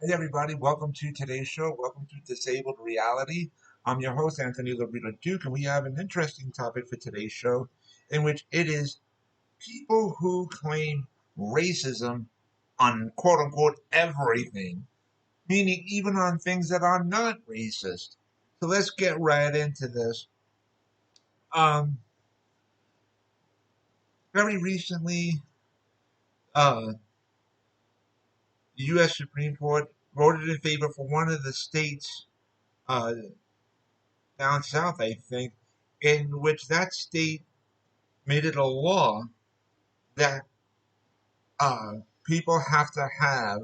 Hey everybody, welcome to today's show. Welcome to Disabled Reality. I'm your host, Anthony Lorito-Duke, and we have an interesting topic for today's show in which it is people who claim racism on quote unquote everything, meaning even on things that are not racist. So let's get right into this. Um, Very recently, the U.S. Supreme Court voted in favor for one of the states uh, down south, I think, in which that state made it a law that uh, people have to have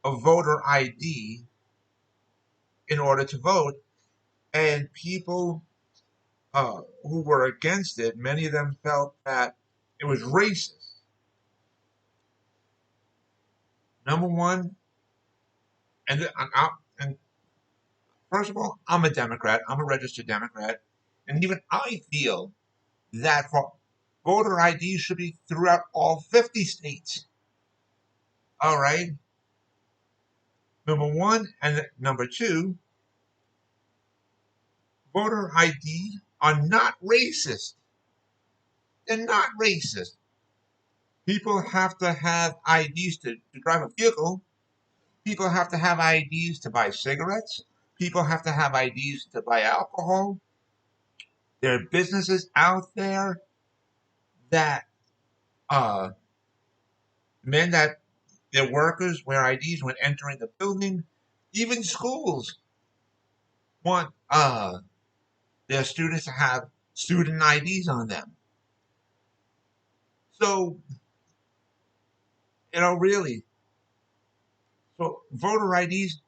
a voter ID in order to vote, and people who were against it, many of them felt that it was racist. Number one, and first of all, I'm a Democrat. I'm a registered Democrat, and even I feel that for voter ID should be throughout all 50 states. All right, number one, and number two, voter ID are not racist. They're not racist. People have to have IDs to drive a vehicle. People have to have IDs to buy cigarettes. People have to have IDs to buy alcohol. There are businesses out there that uh, demand that their workers wear IDs when entering the building. Even schools want their students to have student IDs on them. So, really, so voter IDs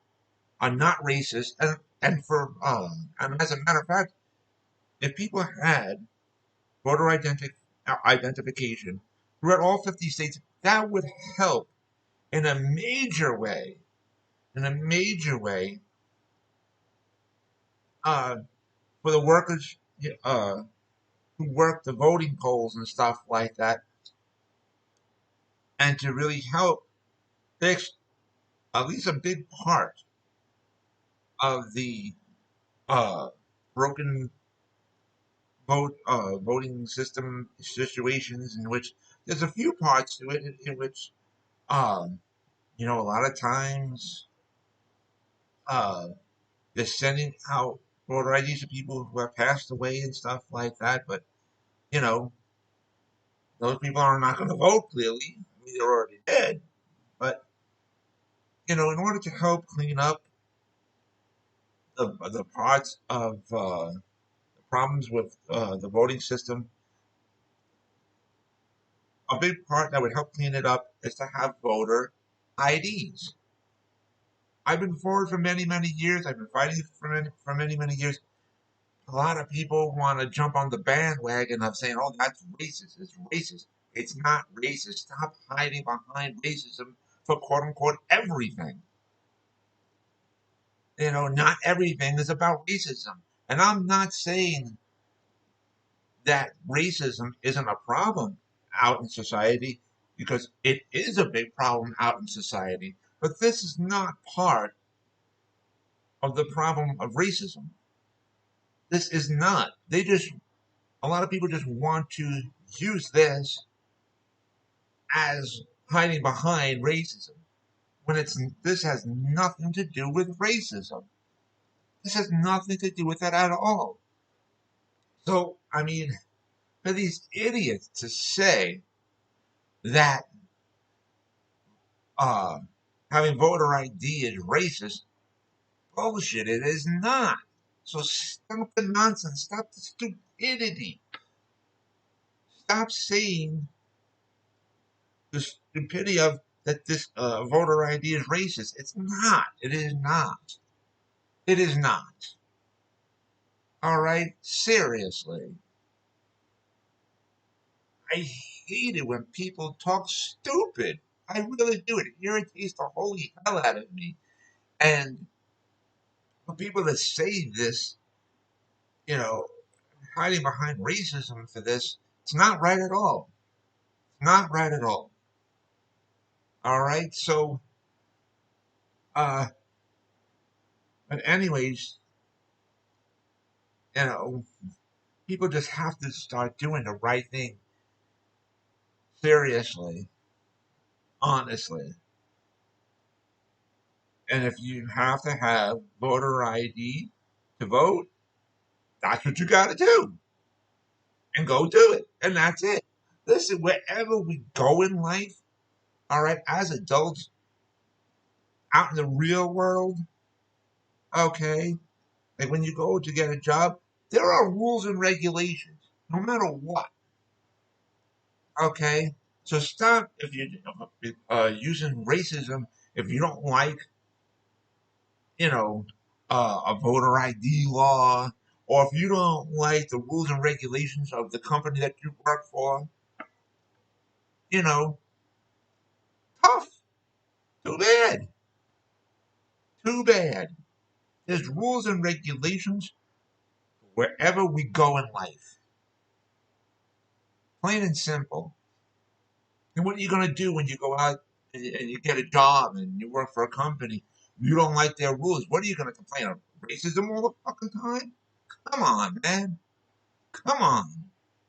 are not racist, and as a matter of fact, if people had voter identification throughout all 50 states, that would help in a major way, in a major way, uh, for the workers who work the voting polls and stuff like that, and to really help fix at least a big part of the uh, broken voting system situations in which there's a few parts to it in which um, a lot of times uh, they're sending out voter IDs to people who have passed away and stuff like that, but you know those people are not going to vote. Clearly, I mean, they're already dead. But in order to help clean up the parts of the problems with the voting system, a big part that would help clean it up is to have voter IDs. I've been for it for many, many years. I've been fighting for many, many years. A lot of people want to jump on the bandwagon of saying, "Oh, that's racist. It's racist." It's not racist. Stop hiding behind racism for quote unquote everything. Not everything is about racism. And I'm not saying that racism isn't a problem out in society because it is a big problem out in society. But this is not part of the problem of racism. This is not. A lot of people just want to use as hiding behind racism when this has nothing to do with racism. This has nothing to do with that at all. So, I mean, for these idiots to say that uh, having voter ID is racist, bullshit, it is not. So stop the nonsense, stop the stupidity, stop saying the stupidity of that this voter ID is racist. It's not. It is not. It is not. All right? Seriously. I hate it when people talk stupid. I really do. It irritates the holy hell out of me. And for people that say this, you know, hiding behind racism for this, it's not right at all. Not right at all. All right? So Uh, but anyways, you know, people just have to start doing the right thing. Seriously, honestly. And if you have to have voter ID to vote, that's what you got to do. And go do it. And that's it. Listen, wherever we go in life, all right, as adults, out in the real world, okay, like when you go to get a job, there are rules and regulations, no matter what, okay? So stop if you using racism if you don't like, you know, a voter ID law, or if you don't like the rules and regulations of the company that you work for, you know, tough. Too bad. Too bad. There's rules and regulations wherever we go in life. Plain and simple. And what are you going to do when you go out and you get a job and you work for a company? You don't like their rules. What are you going to complain of? Racism all the fucking time? Come on, man. Come on.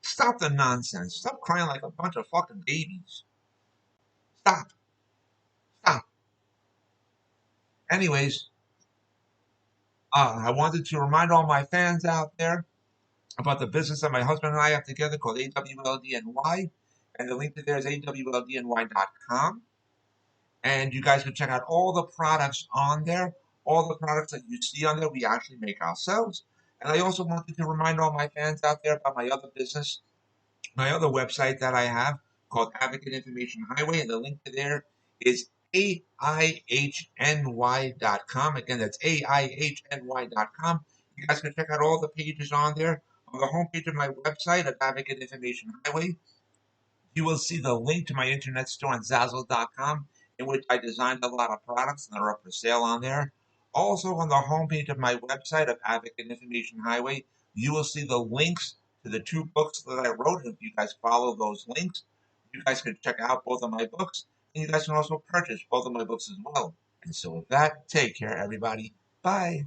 Stop the nonsense. Stop crying like a bunch of fucking babies. Stop. Stop. Anyways, I wanted to remind all my fans out there about the business that my husband and I have together called AWLDNY. And the link to there is awldny.com. And you guys can check out all the products on there. All the products that you see on there, we actually make ourselves. And I also wanted to remind all my fans out there about my other business, my other website that I have called Advocate Information Highway. And the link to there is AIHNY.com. Again, that's AIHNY.com. You guys can check out all the pages on there. On the homepage of my website of Advocate Information Highway, you will see the link to my internet store on Zazzle.com, in which I designed a lot of products that are up for sale on there. Also, on the homepage of my website of Advocate Information Highway, you will see the links to the two books that I wrote. If you guys follow those links, you guys can check out both of my books, and you guys can also purchase both of my books as well. And so, with that, take care, everybody. Bye.